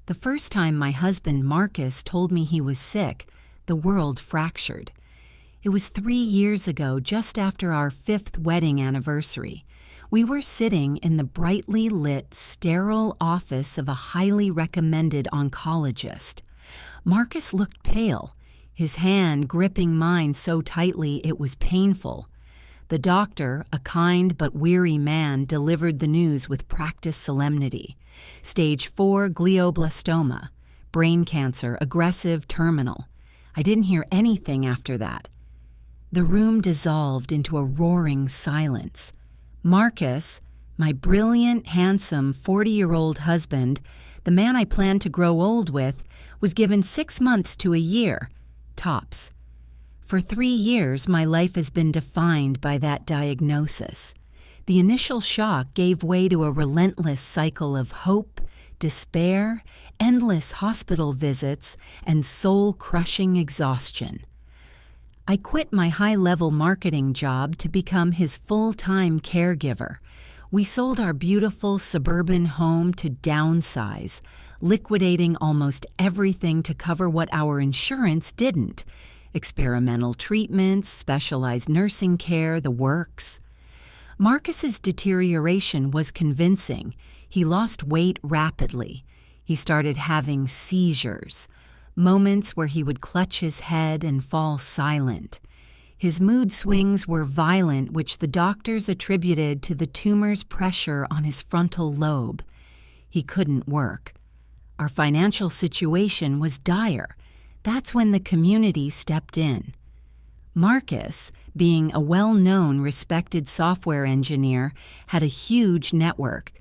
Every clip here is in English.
The first time my husband Marcus told me he was sick, the world fractured. It was 3 years ago, just after our 5th wedding anniversary. We were sitting in the brightly lit, sterile office of a highly recommended oncologist. Marcus looked pale, his hand gripping mine so tightly it was painful. The doctor, a kind but weary man, delivered the news with practiced solemnity. Stage 4 glioblastoma, brain cancer, aggressive, terminal. I didn't hear anything after that. The room dissolved into a roaring silence. Marcus, my brilliant, handsome 40-year-old husband, the man I planned to grow old with, was given 6 months to a year, tops. For 3 years, my life has been defined by that diagnosis. The initial shock gave way to a relentless cycle of hope, despair, endless hospital visits, and soul-crushing exhaustion. I quit my high-level marketing job to become his full-time caregiver. We sold our beautiful suburban home to downsize, liquidating almost everything to cover what our insurance didn't: experimental treatments, specialized nursing care, the works. Marcus's deterioration was convincing. He lost weight rapidly. He started having seizures, moments where he would clutch his head and fall silent. His mood swings were violent, which the doctors attributed to the tumor's pressure on his frontal lobe. He couldn't work. Our financial situation was dire. That's when the community stepped in. Marcus, being a well-known, respected software engineer, had a huge network.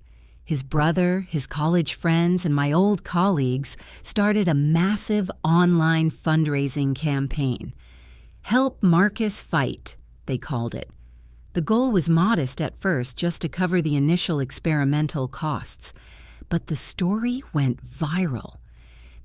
His brother, his college friends, and my old colleagues started a massive online fundraising campaign. Help Marcus Fight, they called it. The goal was modest at first, just to cover the initial experimental costs. But the story went viral.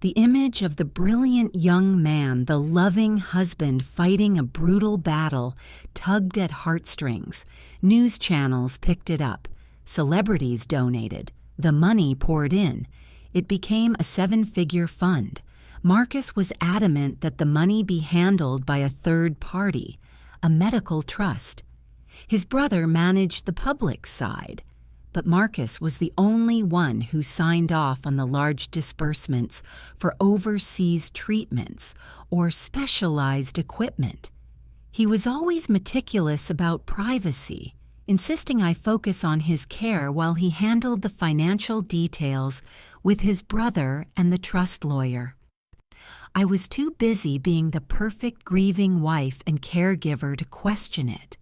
The image of the brilliant young man, the loving husband fighting a brutal battle, tugged at heartstrings. News channels picked it up. Celebrities donated. The money poured in. It became a 7-figure fund. Marcus was adamant that the money be handled by a third party, a medical trust. His brother managed the public side. But Marcus was the only one who signed off on the large disbursements for overseas treatments or specialized equipment. He was always meticulous about privacy, insisting I focus on his care while he handled the financial details with his brother and the trust lawyer. I was too busy being the perfect grieving wife and caregiver to question it.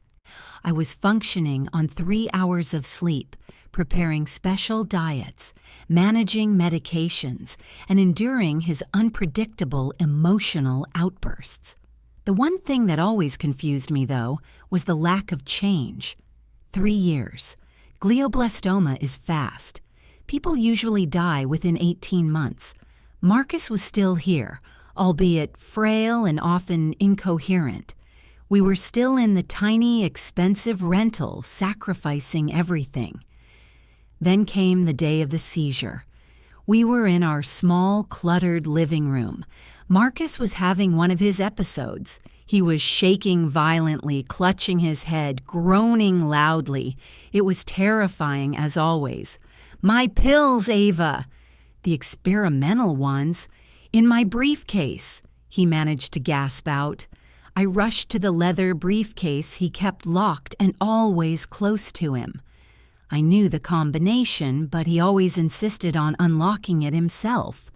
I was functioning on 3 hours of sleep, preparing special diets, managing medications, and enduring his unpredictable emotional outbursts. The one thing that always confused me, though, was the lack of change. 3 years. Glioblastoma is fast. People usually die within 18 months. Marcus was still here, albeit frail and often incoherent. We were still in the tiny, expensive rental, sacrificing everything. Then came the day of the seizure. We were in our small, cluttered living room. Marcus was having one of his episodes. He was shaking violently, clutching his head, groaning loudly. It was terrifying, as always. "My pills, Ava!" "The experimental ones." "In my briefcase," he managed to gasp out. I rushed to the leather briefcase he kept locked and always close to him. I knew the combination, but he always insisted on unlocking it himself.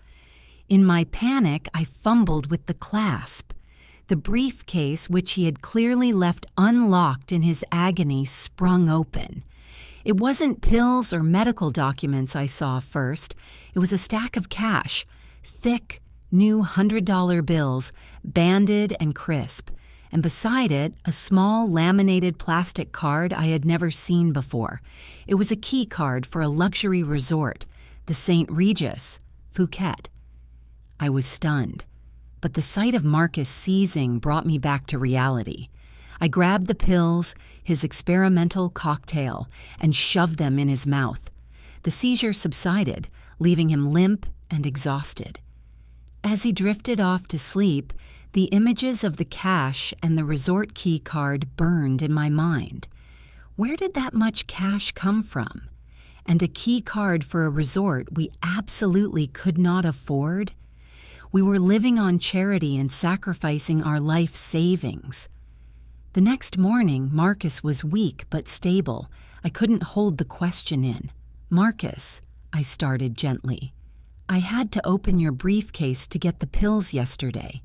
In my panic, I fumbled with the clasp. The briefcase, which he had clearly left unlocked in his agony, sprung open. It wasn't pills or medical documents I saw first. It was a stack of cash, thick, new $100 bills, banded and crisp, and beside it, a small laminated plastic card I had never seen before. It was a key card for a luxury resort, the St. Regis, Phuket. I was stunned, but the sight of Marcus seizing brought me back to reality. I grabbed the pills, his experimental cocktail, and shoved them in his mouth. The seizure subsided, leaving him limp and exhausted. As he drifted off to sleep, the images of the cash and the resort key card burned in my mind. Where did that much cash come from? And a key card for a resort we absolutely could not afford? We were living on charity and sacrificing our life savings. The next morning, Marcus was weak but stable. I couldn't hold the question in. "Marcus," I started gently, "I had to open your briefcase to get the pills yesterday.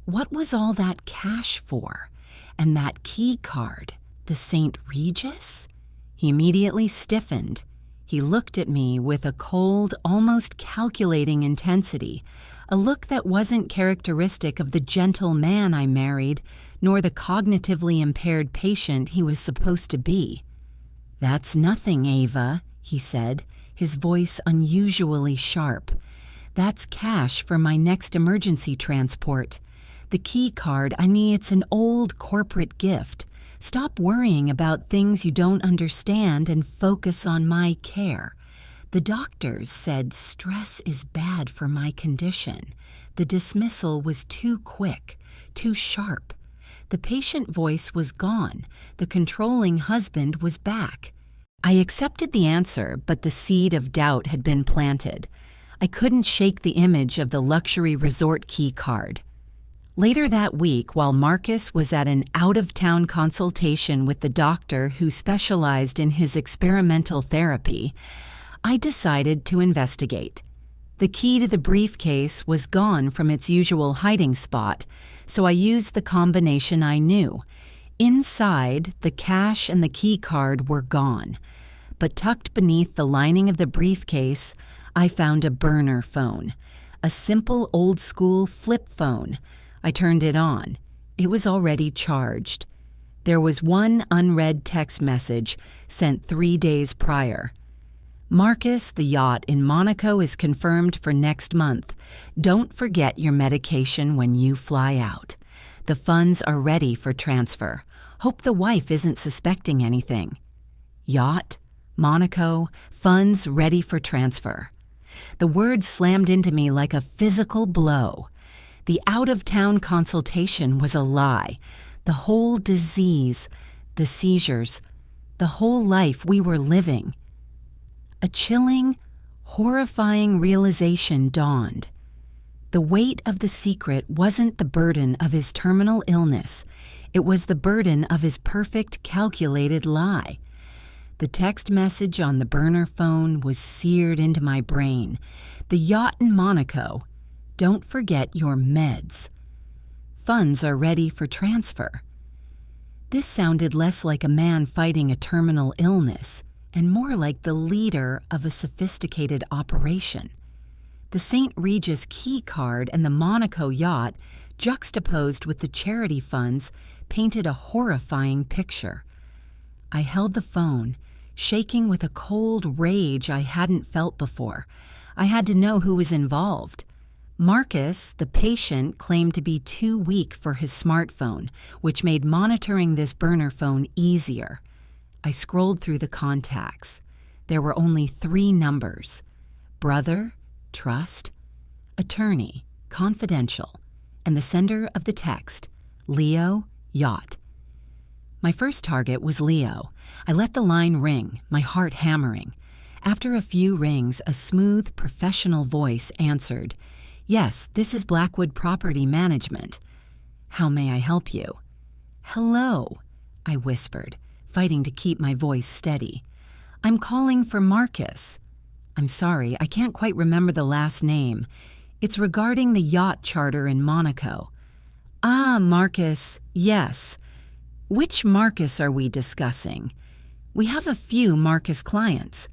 What was all that cash for? And that key card, the St. Regis?" He immediately stiffened. He looked at me with a cold, almost calculating intensity, a look that wasn't characteristic of the gentle man I married, nor the cognitively impaired patient he was supposed to be. "That's nothing, Ava," he said, his voice unusually sharp. "That's cash for my next emergency transport. The key card, it's an old corporate gift. Stop worrying about things you don't understand and focus on my care. The doctors said stress is bad for my condition. The dismissal was too quick, too sharp. The patient voice was gone. The controlling husband was back." I accepted the answer, but the seed of doubt had been planted. I couldn't shake the image of the luxury resort key card. Later that week, while Marcus was at an out-of-town consultation with the doctor who specialized in his experimental therapy, I decided to investigate. The key to the briefcase was gone from its usual hiding spot, so I used the combination I knew. Inside, the cash and the key card were gone, but tucked beneath the lining of the briefcase, I found a burner phone, a simple old-school flip phone. I turned it on. It was already charged. There was one unread text message sent 3 days prior. "Marcus, the yacht in Monaco is confirmed for next month. Don't forget your medication when you fly out. The funds are ready for transfer. Hope the wife isn't suspecting anything." Yacht, Monaco, funds ready for transfer. The words slammed into me like a physical blow. The out-of-town consultation was a lie. The whole disease, the seizures, the whole life we were living. A chilling, horrifying realization dawned. The weight of the secret wasn't the burden of his terminal illness. It was the burden of his perfect, calculated lie. The text message on the burner phone was seared into my brain. The yacht in Monaco. Don't forget your meds. Funds are ready for transfer. This sounded less like a man fighting a terminal illness and more like the leader of a sophisticated operation. The St. Regis key card and the Monaco yacht, juxtaposed with the charity funds, painted a horrifying picture. I held the phone, shaking with a cold rage I hadn't felt before. I had to know who was involved. Marcus, the patient, claimed to be too weak for his smartphone, which made monitoring this burner phone easier. I scrolled through the contacts. There were only 3 numbers: brother, trust, attorney, confidential, and the sender of the text, Leo, yacht. My first target was Leo. I let the line ring, my heart hammering. After a few rings, a smooth, professional voice answered, "Yes, this is Blackwood Property Management. How may I help you?" "Hello," I whispered, fighting to keep my voice steady. "I'm calling for Marcus. I'm sorry, I can't quite remember the last name. It's regarding the yacht charter in Monaco." "Ah, Marcus, yes. Which Marcus are we discussing? We have a few Marcus clients.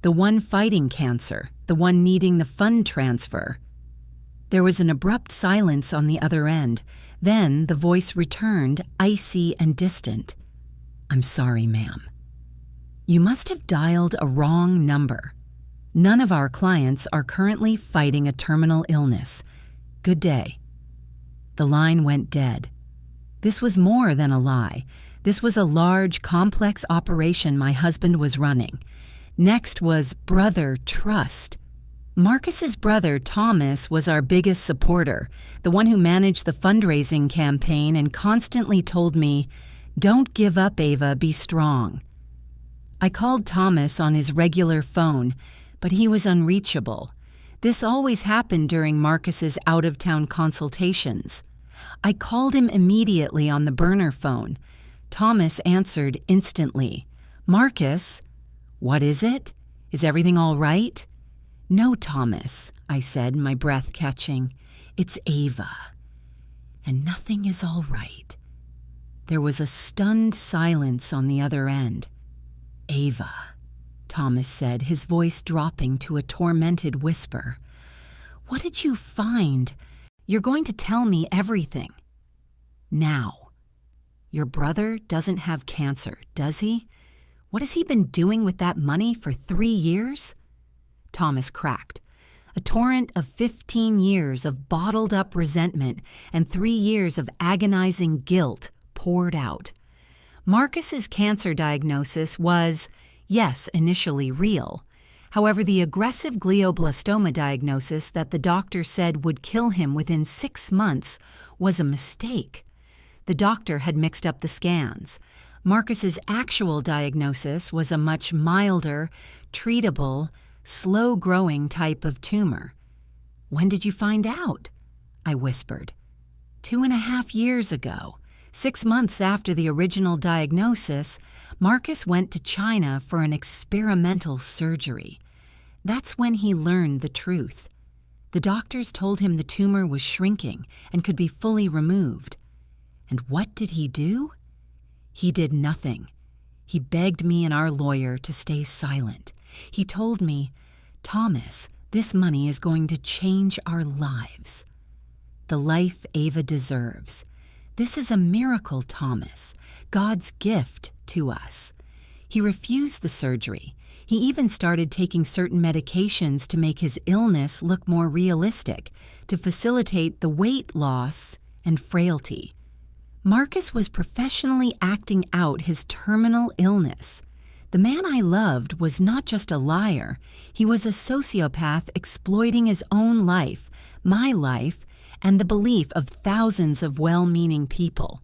The one fighting cancer, the one needing the fund transfer." There was an abrupt silence on the other end. Then the voice returned, icy and distant. "I'm sorry, ma'am. You must have dialed a wrong number. None of our clients are currently fighting a terminal illness. Good day." The line went dead. This was more than a lie. This was a large, complex operation my husband was running. Next was brother trust. Marcus's brother, Thomas, was our biggest supporter, the one who managed the fundraising campaign and constantly told me, "Don't give up, Ava, be strong." I called Thomas on his regular phone, but he was unreachable. This always happened during Marcus's out-of-town consultations. I called him immediately on the burner phone. Thomas answered instantly. "Marcus?" "What is it? Is everything all right?" "No, Thomas," I said, my breath catching. "It's Ava. And nothing is all right." There was a stunned silence on the other end. "Ava," Thomas said, his voice dropping to a tormented whisper. "What did you find? You're going to tell me everything. Now. Your brother doesn't have cancer, does he? What has he been doing with that money for 3 years?" Thomas cracked. A torrent of 15 years of bottled-up resentment and 3 years of agonizing guilt poured out. Marcus's cancer diagnosis was, yes, initially real. However, the aggressive glioblastoma diagnosis that the doctor said would kill him within 6 months was a mistake. The doctor had mixed up the scans. Marcus's actual diagnosis was a much milder, treatable, slow-growing type of tumor. "When did you find out?" I whispered. 2.5 years ago. 6 months after the original diagnosis, Marcus went to China for an experimental surgery. That's when he learned the truth. The doctors told him the tumor was shrinking and could be fully removed. And what did he do? He did nothing. He begged me and our lawyer to stay silent. He told me, "Thomas, this money is going to change our lives. The life Ava deserves. This is a miracle, Thomas, God's gift to us." He refused the surgery. He even started taking certain medications to make his illness look more realistic, to facilitate the weight loss and frailty. Marcus was professionally acting out his terminal illness. The man I loved was not just a liar. He was a sociopath exploiting his own life, my life, and the belief of thousands of well-meaning people.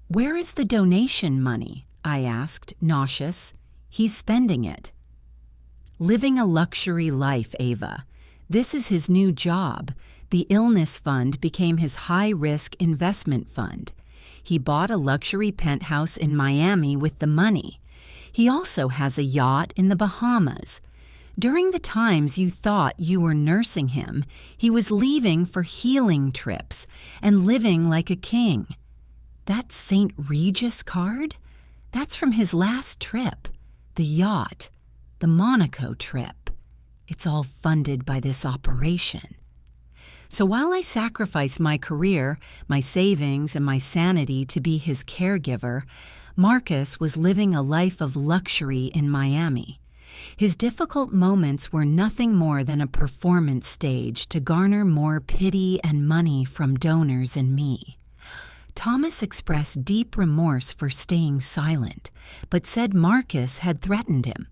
"Where is the donation money?" I asked, nauseous. "He's spending it." "Living a luxury life, Ava. This is his new job. The illness fund became his high-risk investment fund. He bought a luxury penthouse in Miami with the money. He also has a yacht in the Bahamas. During the times you thought you were nursing him, he was leaving for healing trips and living like a king. That St. Regis card? That's from his last trip. The yacht. The Monaco trip. It's all funded by this operation. So while I sacrificed my career, my savings, and my sanity to be his caregiver, Marcus was living a life of luxury in Miami. His difficult moments were nothing more than a performance stage to garner more pity and money from donors and me. Thomas expressed deep remorse for staying silent, but said Marcus had threatened him.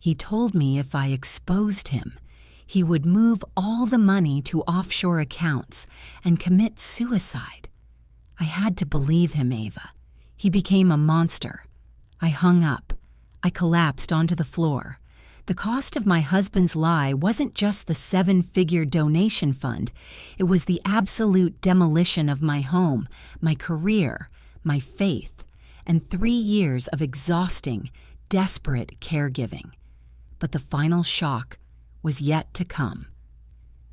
He told me if I exposed him, he would move all the money to offshore accounts and commit suicide. I had to believe him, Ava. He became a monster. I hung up. I collapsed onto the floor. The cost of my husband's lie wasn't just the 7-figure donation fund. It was the absolute demolition of my home, my career, my faith, and 3 years of exhausting, desperate caregiving. But the final shock was yet to come.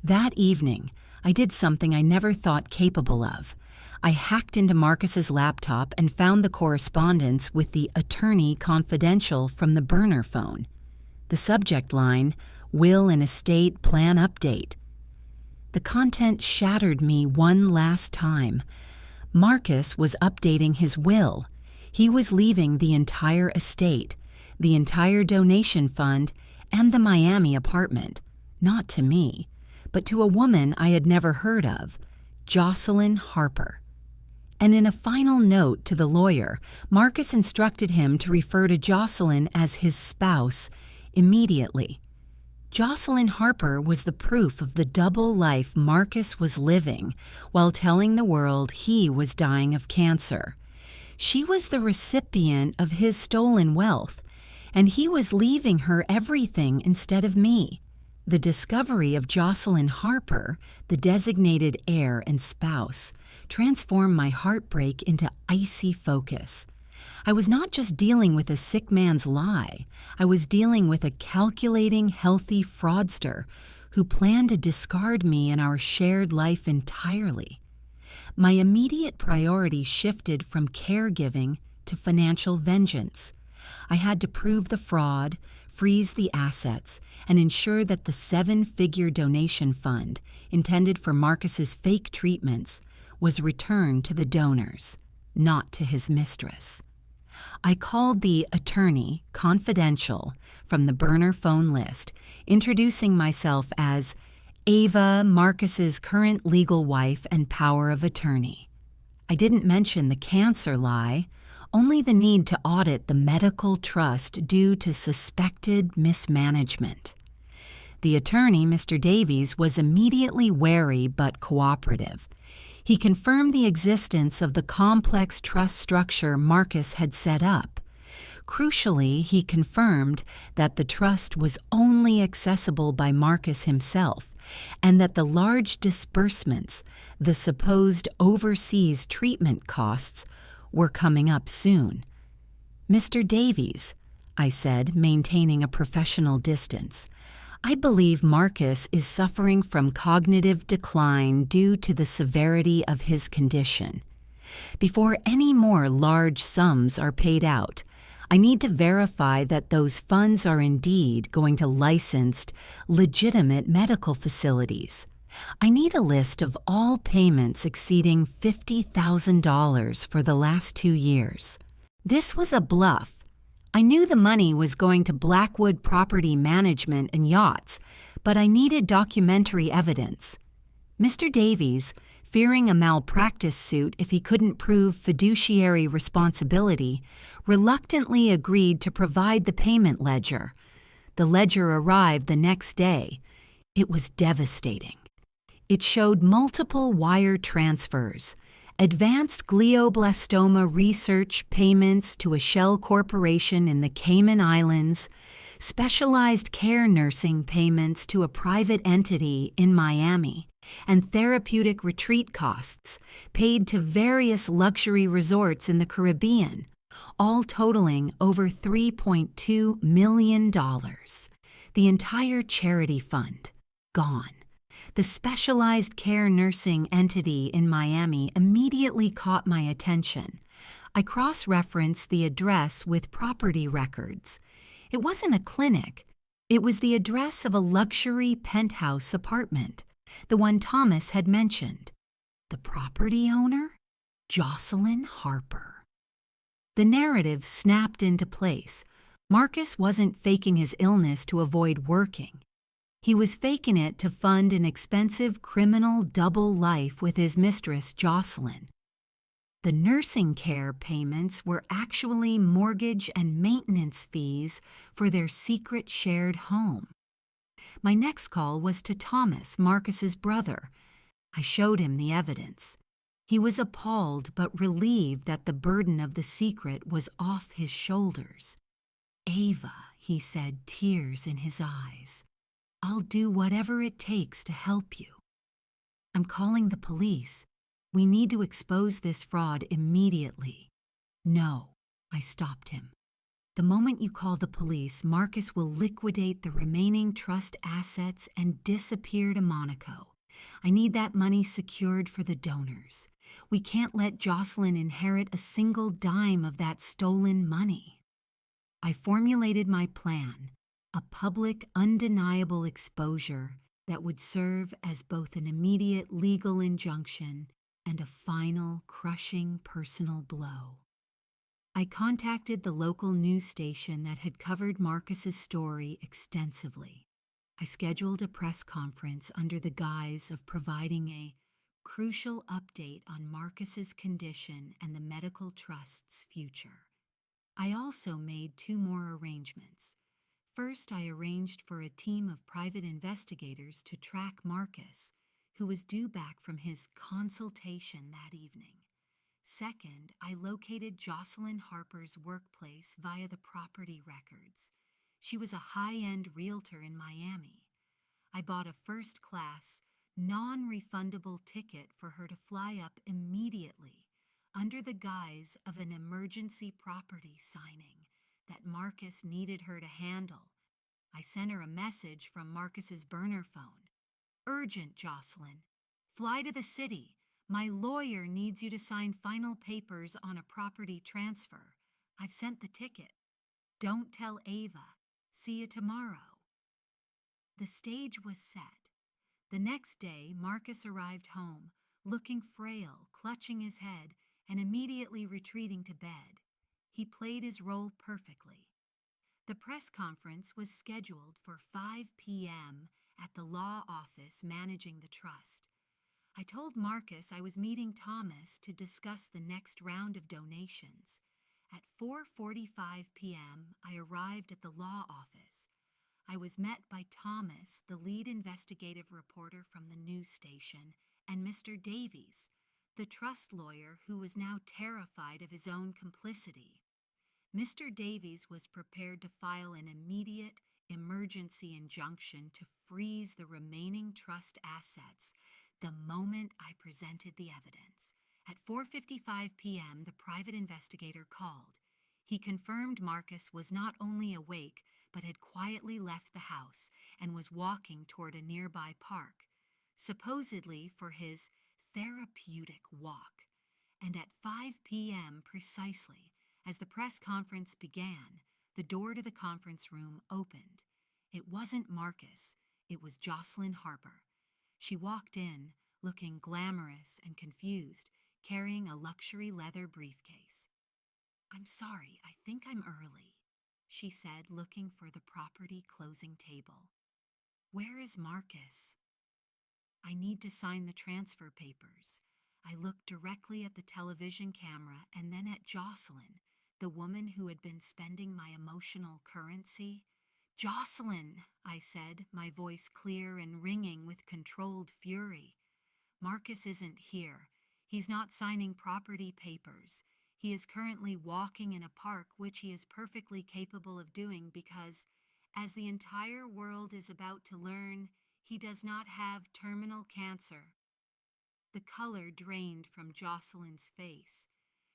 That evening, I did something I never thought capable of. I hacked into Marcus's laptop and found the correspondence with the attorney confidential from the burner phone. The subject line, "Will and Estate Plan Update." The content shattered me one last time. Marcus was updating his will. He was leaving the entire estate, the entire donation fund, and the Miami apartment, not to me, but to a woman I had never heard of, Jocelyn Harper. And in a final note to the lawyer, Marcus instructed him to refer to Jocelyn as his spouse immediately. Jocelyn Harper was the proof of the double life Marcus was living while telling the world he was dying of cancer. She was the recipient of his stolen wealth, and he was leaving her everything instead of me. The discovery of Jocelyn Harper, the designated heir and spouse, transformed my heartbreak into icy focus. I was not just dealing with a sick man's lie. I was dealing with a calculating, healthy fraudster who planned to discard me and our shared life entirely. My immediate priority shifted from caregiving to financial vengeance. I had to prove the fraud, freeze the assets, and ensure that the seven-figure donation fund intended for Marcus's fake treatments was returned to the donors, not to his mistress. I called the attorney confidential from the burner phone list, introducing myself as Ava, Marcus's current legal wife and power of attorney. I didn't mention the cancer lie, only the need to audit the medical trust due to suspected mismanagement. The attorney, Mr. Davies, was immediately wary but cooperative. He confirmed the existence of the complex trust structure Marcus had set up. Crucially, he confirmed that the trust was only accessible by Marcus himself, and that the large disbursements, the supposed overseas treatment costs, were coming up soon. Mr. Davies, I said, maintaining a professional distance, I believe Marcus is suffering from cognitive decline due to the severity of his condition. Before any more large sums are paid out, I need to verify that those funds are indeed going to licensed, legitimate medical facilities. I need a list of all payments exceeding $50,000 for the last 2 years. This was a bluff. I knew the money was going to Blackwood Property Management and Yachts, but I needed documentary evidence. Mr. Davies, fearing a malpractice suit if he couldn't prove fiduciary responsibility, reluctantly agreed to provide the payment ledger. The ledger arrived the next day. It was devastating. It showed multiple wire transfers, advanced glioblastoma research payments to a shell corporation in the Cayman Islands, specialized care nursing payments to a private entity in Miami, and therapeutic retreat costs paid to various luxury resorts in the Caribbean, all totaling over $3.2 million. The entire charity fund, gone. The specialized care nursing entity in Miami immediately caught my attention. I cross-referenced the address with property records. It wasn't a clinic. It was the address of a luxury penthouse apartment, the one Thomas had mentioned. The property owner? Jocelyn Harper. The narrative snapped into place. Marcus wasn't faking his illness to avoid working. He was faking it to fund an expensive criminal double life with his mistress, Jocelyn. The nursing care payments were actually mortgage and maintenance fees for their secret shared home. My next call was to Thomas, Marcus's brother. I showed him the evidence. He was appalled but relieved that the burden of the secret was off his shoulders. Ava, he said, tears in his eyes. I'll do whatever it takes to help you. I'm calling the police. We need to expose this fraud immediately. No, I stopped him. The moment you call the police, Marcus will liquidate the remaining trust assets and disappear to Monaco. I need that money secured for the donors. We can't let Jocelyn inherit a single dime of that stolen money. I formulated my plan. A public, undeniable exposure that would serve as both an immediate legal injunction and a final, crushing personal blow. I contacted the local news station that had covered Marcus's story extensively. I scheduled a press conference under the guise of providing a crucial update on Marcus's condition and the medical trust's future. I also made 2 more arrangements. First, I arranged for a team of private investigators to track Marcus, who was due back from his consultation that evening. Second, I located Jocelyn Harper's workplace via the property records. She was a high-end realtor in Miami. I bought a first-class, non-refundable ticket for her to fly up immediately under the guise of an emergency property signing that Marcus needed her to handle. I sent her a message from Marcus's burner phone. "Urgent, Jocelyn. Fly to the city. My lawyer needs you to sign final papers on a property transfer. I've sent the ticket. Don't tell Ava. See you tomorrow." The stage was set. The next day, Marcus arrived home, looking frail, clutching his head, and immediately retreating to bed. He played his role perfectly. The press conference was scheduled for 5 p.m. at the law office managing the trust. I told Marcus I was meeting Thomas to discuss the next round of donations. At 4:45 p.m., I arrived at the law office. I was met by Thomas, the lead investigative reporter from the news station, and Mr. Davies, the trust lawyer who was now terrified of his own complicity. Mr. Davies was prepared to file an immediate emergency injunction to freeze the remaining trust assets the moment I presented the evidence. At 4:55 p.m., the private investigator called. He confirmed Marcus was not only awake, but had quietly left the house and was walking toward a nearby park, supposedly for his therapeutic walk. And at 5 p.m. precisely, as the press conference began, the door to the conference room opened. It wasn't Marcus, it was Jocelyn Harper. She walked in, looking glamorous and confused, carrying a luxury leather briefcase. "I'm sorry, I think I'm early," she said, looking for the property closing table. "Where is Marcus?" "I need to sign the transfer papers." I looked directly at the television camera and then at Jocelyn, the woman who had been spending my emotional currency. "Jocelyn," I said, my voice clear and ringing with controlled fury. "Marcus isn't here. He's not signing property papers. He is currently walking in a park, which he is perfectly capable of doing because, as the entire world is about to learn, he does not have terminal cancer." The color drained from Jocelyn's face.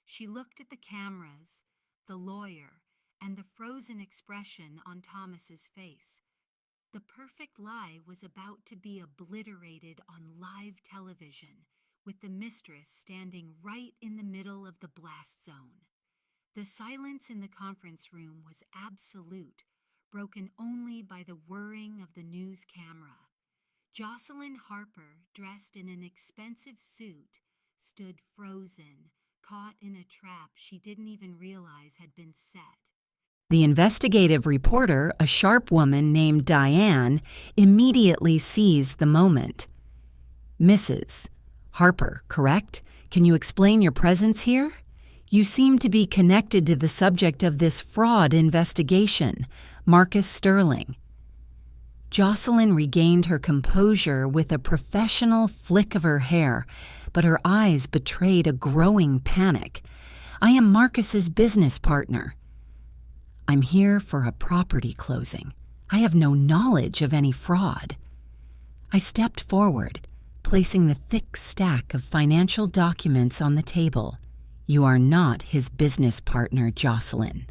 She looked at the cameras, the lawyer, and the frozen expression on Thomas's face. The perfect lie was about to be obliterated on live television, with the mistress standing right in the middle of the blast zone. The silence in the conference room was absolute, broken only by the whirring of the news camera. Jocelyn Harper, dressed in an expensive suit, stood frozen, caught in a trap she didn't even realize had been set. The investigative reporter, a sharp woman named Diane, immediately seized the moment. "Mrs. Harper, correct? Can you explain your presence here? You seem to be connected to the subject of this fraud investigation, Marcus Sterling." Jocelyn regained her composure with a professional flick of her hair, but her eyes betrayed a growing panic. "I am Marcus's business partner." "I'm here for a property closing. I have no knowledge of any fraud." I stepped forward, placing the thick stack of financial documents on the table. "You are not his business partner, Jocelyn.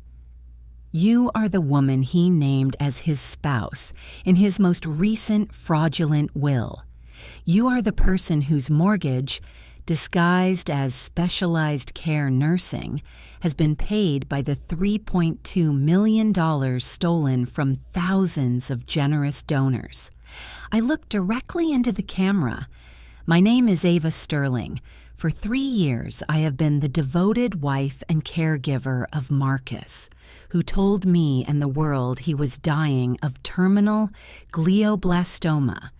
You are the woman he named as his spouse in his most recent fraudulent will. You are the person whose mortgage, disguised as specialized care nursing, has been paid by the $3.2 million stolen from thousands of generous donors." I looked directly into the camera. "My name is Ava Sterling. For 3 years, I have been the devoted wife and caregiver of Marcus, who told me and the world he was dying of terminal glioblastoma.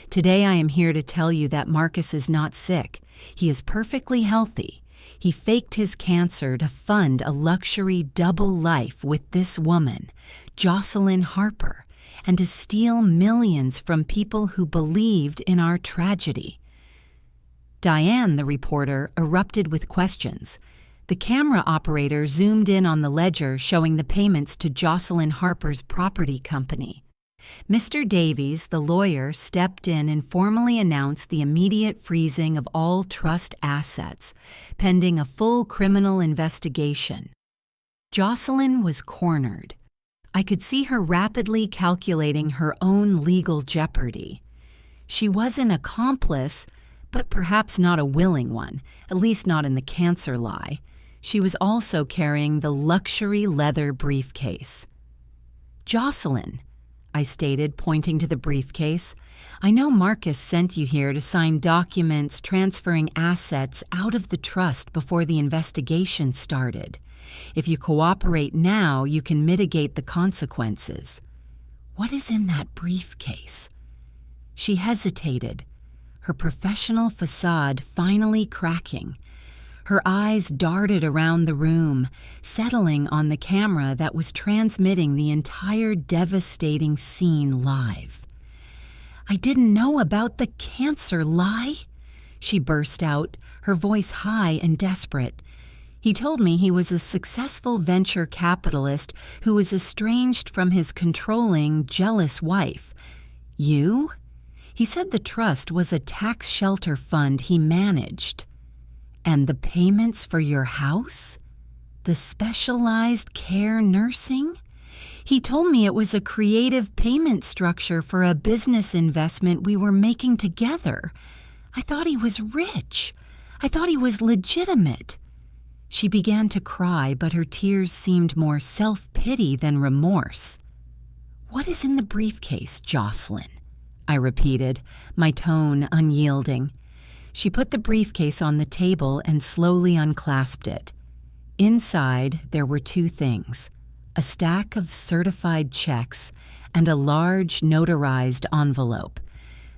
Today I am here to tell you that Marcus is not sick. He is perfectly healthy. He faked his cancer to fund a luxury double life with this woman, Jocelyn Harper, and to steal millions from people who believed in our tragedy. Diane, the reporter, erupted with questions. The camera operator zoomed in on the ledger showing the payments to Jocelyn Harper's property company. Mr. Davies, the lawyer, stepped in and formally announced the immediate freezing of all trust assets, pending a full criminal investigation. Jocelyn was cornered. I could see her rapidly calculating her own legal jeopardy. She was an accomplice, but perhaps not a willing one, at least not in the cancer lie. She was also carrying the luxury leather briefcase. "Jocelyn," I stated, pointing to the briefcase, "I know Marcus sent you here to sign documents transferring assets out of the trust before the investigation started. If you cooperate now, you can mitigate the consequences. What is in that briefcase?" She hesitated, her professional facade finally cracking. Her eyes darted around the room, settling on the camera that was transmitting the entire devastating scene live. "I didn't know about the cancer lie," she burst out, her voice high and desperate. "He told me he was a successful venture capitalist who was estranged from his controlling, jealous wife. You? He said the trust was a tax shelter fund he managed. And the payments for your house? The specialized care nursing? He told me it was a creative payment structure for a business investment we were making together. I thought he was rich. I thought he was legitimate." She began to cry, but her tears seemed more self-pity than remorse. "What is in the briefcase, Jocelyn?" I repeated, my tone unyielding. She put the briefcase on the table and slowly unclasped it. Inside, there were two things: a stack of certified checks and a large notarized envelope.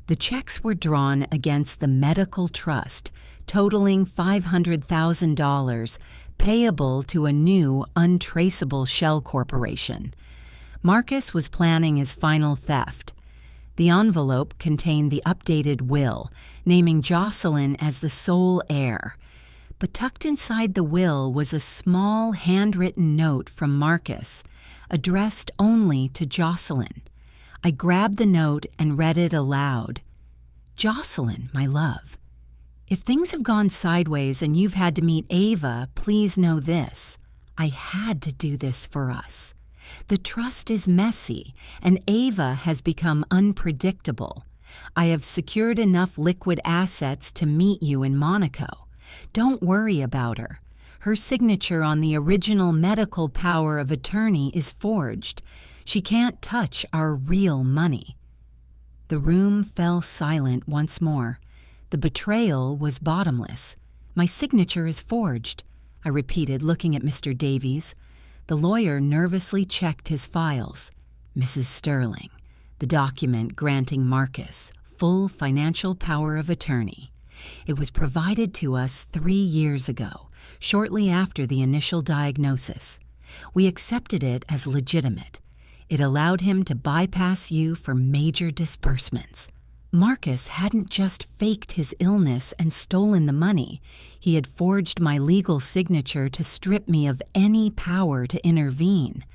The checks were drawn against the medical trust, totaling $500,000, payable to a new, untraceable shell corporation. Marcus was planning his final theft. The envelope contained the updated will, naming Jocelyn as the sole heir. But tucked inside the will was a small handwritten note from Marcus, addressed only to Jocelyn. I grabbed the note and read it aloud. "Jocelyn, my love, if things have gone sideways and you've had to meet Ava, please know this. I had to do this for us. The trust is messy, and Ava has become unpredictable. I have secured enough liquid assets to meet you in Monaco. Don't worry about her. Her signature on the original medical power of attorney is forged. She can't touch our real money." The room fell silent once more. The betrayal was bottomless. "My signature is forged," I repeated, looking at Mr. Davies. The lawyer nervously checked his files. "Mrs. Sterling, the document granting Marcus full financial power of attorney. It was provided to us 3 years ago, shortly after the initial diagnosis. We accepted it as legitimate. It allowed him to bypass you for major disbursements. Marcus hadn't just faked his illness and stolen the money. He had forged my legal signature to strip me of any power to intervene.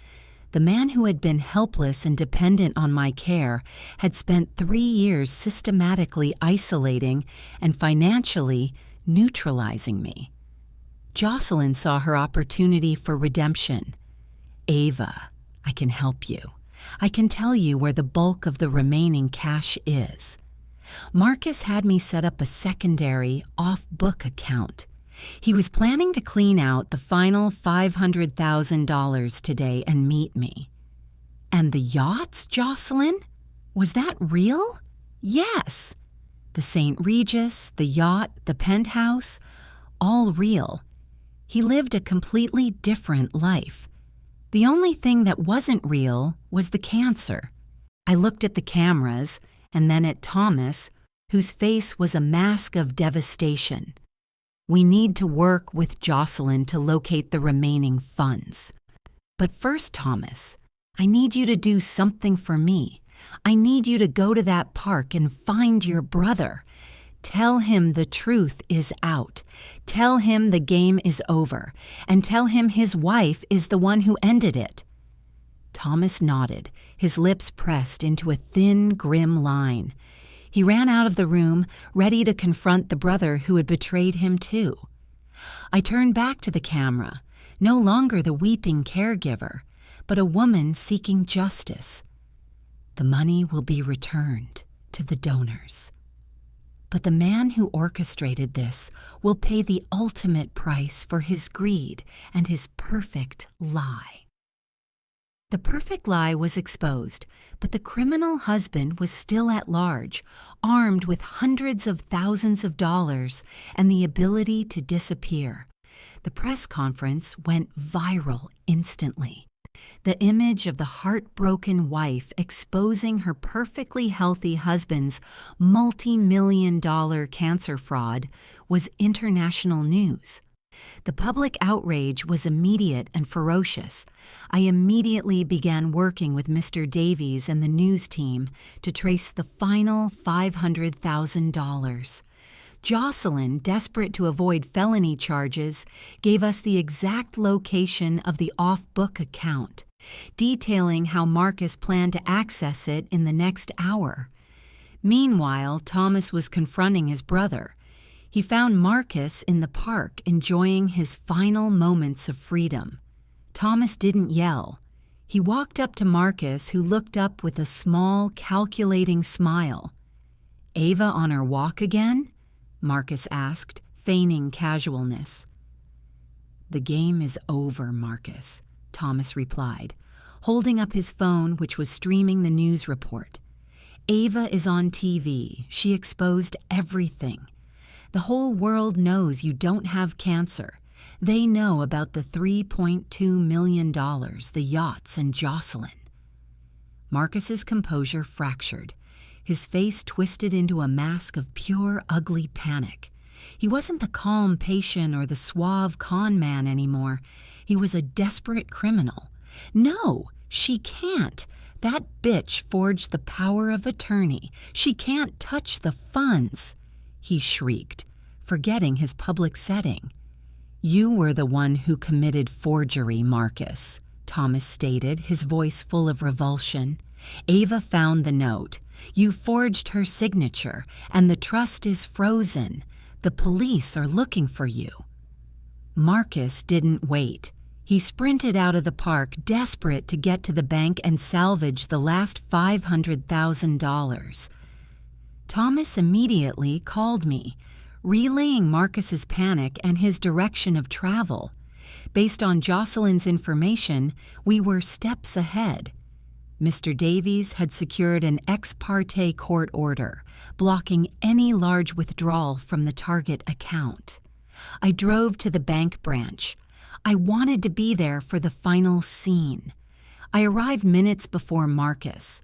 The man who had been helpless and dependent on my care had spent 3 years systematically isolating and financially neutralizing me. Jocelyn saw her opportunity for redemption. Ava, I can help you. I can tell you where the bulk of the remaining cash is. Marcus had me set up a secondary, off-book account. He was planning to clean out the final $500,000 today and meet me. And the yachts, Jocelyn? Was that real? Yes. The St. Regis, the yacht, the penthouse, all real. He lived a completely different life. The only thing that wasn't real was the cancer. I looked at the cameras and then at Thomas, whose face was a mask of devastation. We need to work with Jocelyn to locate the remaining funds. But first, Thomas, I need you to do something for me. I need you to go to that park and find your brother. Tell him the truth is out. Tell him the game is over. And tell him his wife is the one who ended it." Thomas nodded, his lips pressed into a thin, grim line. He ran out of the room, ready to confront the brother who had betrayed him too. I turned back to the camera, no longer the weeping caregiver, but a woman seeking justice. The money will be returned to the donors. But the man who orchestrated this will pay the ultimate price for his greed and his perfect lie. The perfect lie was exposed, but the criminal husband was still at large, armed with hundreds of thousands of dollars and the ability to disappear. The press conference went viral instantly. The image of the heartbroken wife exposing her perfectly healthy husband's multi-million-dollar cancer fraud was international news. The public outrage was immediate and ferocious. I immediately began working with Mr. Davies and the news team to trace the final $500,000. Jocelyn, desperate to avoid felony charges, gave us the exact location of the off-book account, detailing how Marcus planned to access it in the next hour. Meanwhile, Thomas was confronting his brother. He found Marcus in the park enjoying his final moments of freedom. Thomas didn't yell. He walked up to Marcus, who looked up with a small, calculating smile. "Ava on her walk again?" Marcus asked, feigning casualness. "The game is over, Marcus," Thomas replied, holding up his phone, which was streaming the news report. "Ava is on TV. She exposed everything. The whole world knows you don't have cancer. They know about the $3.2 million, the yachts, and Jocelyn." Marcus's composure fractured. His face twisted into a mask of pure, ugly panic. He wasn't the calm patient or the suave con man anymore. He was a desperate criminal. "No, she can't. That bitch forged the power of attorney. She can't touch the funds," he shrieked, forgetting his public setting. "You were the one who committed forgery, Marcus," Thomas stated, his voice full of revulsion. "Ava found the note. You forged her signature, and the trust is frozen. The police are looking for you." Marcus didn't wait. He sprinted out of the park, desperate to get to the bank and salvage the last $500,000. Thomas immediately called me, relaying Marcus's panic and his direction of travel. Based on Jocelyn's information, we were steps ahead. Mr. Davies had secured an ex parte court order, blocking any large withdrawal from the target account. I drove to the bank branch. I wanted to be there for the final scene. I arrived minutes before Marcus.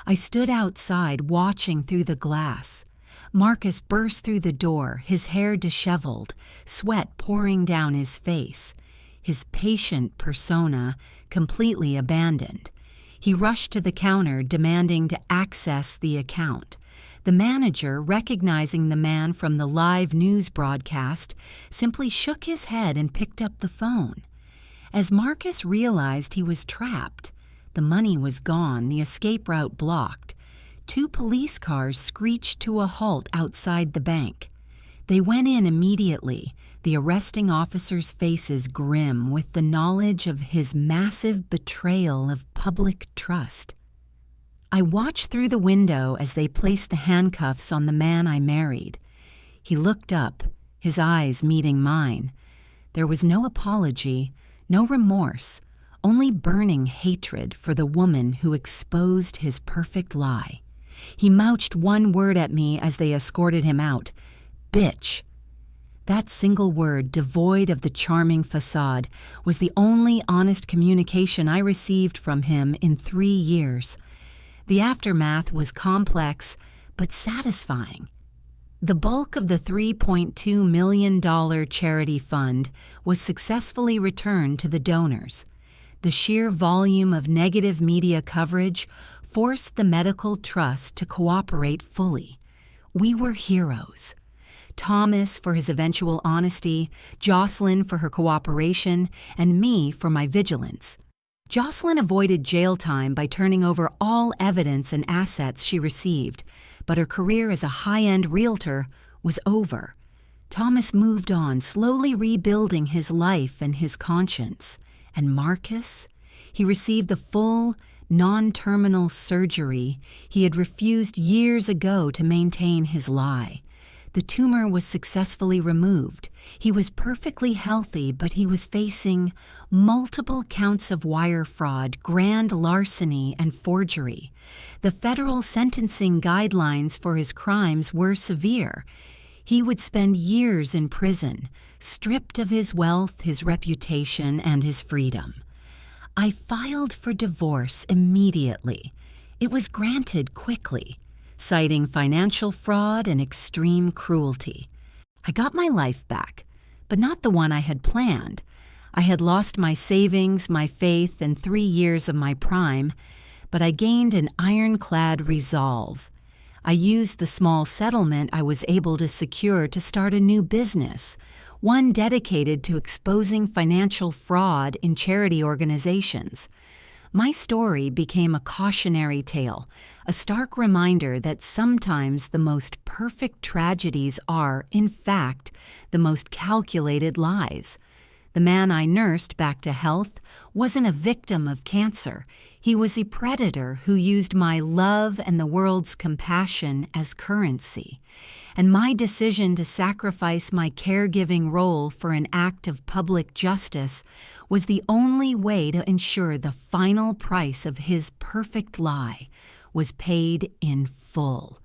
I stood outside watching through the glass. Marcus burst through the door, his hair disheveled, sweat pouring down his face, his patient persona completely abandoned. He rushed to the counter, demanding to access the account. The manager, recognizing the man from the live news broadcast, simply shook his head and picked up the phone. As Marcus realized he was trapped, the money was gone, the escape route blocked. 2 police cars screeched to a halt outside the bank. They went in immediately, the arresting officers' faces grim with the knowledge of his massive betrayal of public trust. I watched through the window as they placed the handcuffs on the man I married. He looked up, his eyes meeting mine. There was no apology, no remorse, only burning hatred for the woman who exposed his perfect lie. He mouched one word at me as they escorted him out: "Bitch." That single word, devoid of the charming facade, was the only honest communication I received from him in 3 years. The aftermath was complex, but satisfying. The bulk of the $3.2 million charity fund was successfully returned to the donors. The sheer volume of negative media coverage forced the medical trust to cooperate fully. We were heroes. Thomas for his eventual honesty, Jocelyn for her cooperation, and me for my vigilance. Jocelyn avoided jail time by turning over all evidence and assets she received, but her career as a high-end realtor was over. Thomas moved on, slowly rebuilding his life and his conscience. And Marcus? He received the full, non-terminal surgery he had refused years ago to maintain his lie. The tumor was successfully removed. He was perfectly healthy, but he was facing multiple counts of wire fraud, grand larceny, and forgery. The federal sentencing guidelines for his crimes were severe. He would spend years in prison, stripped of his wealth, his reputation, and his freedom. I filed for divorce immediately. It was granted quickly, citing financial fraud and extreme cruelty. I got my life back, but not the one I had planned. I had lost my savings, my faith, and 3 years of my prime, but I gained an ironclad resolve. I used the small settlement I was able to secure to start a new business, one dedicated to exposing financial fraud in charity organizations. My story became a cautionary tale, a stark reminder that sometimes the most perfect tragedies are, in fact, the most calculated lies. The man I nursed back to health wasn't a victim of cancer. He was a predator who used my love and the world's compassion as currency. And my decision to sacrifice my caregiving role for an act of public justice was the only way to ensure the final price of his perfect lie was paid in full.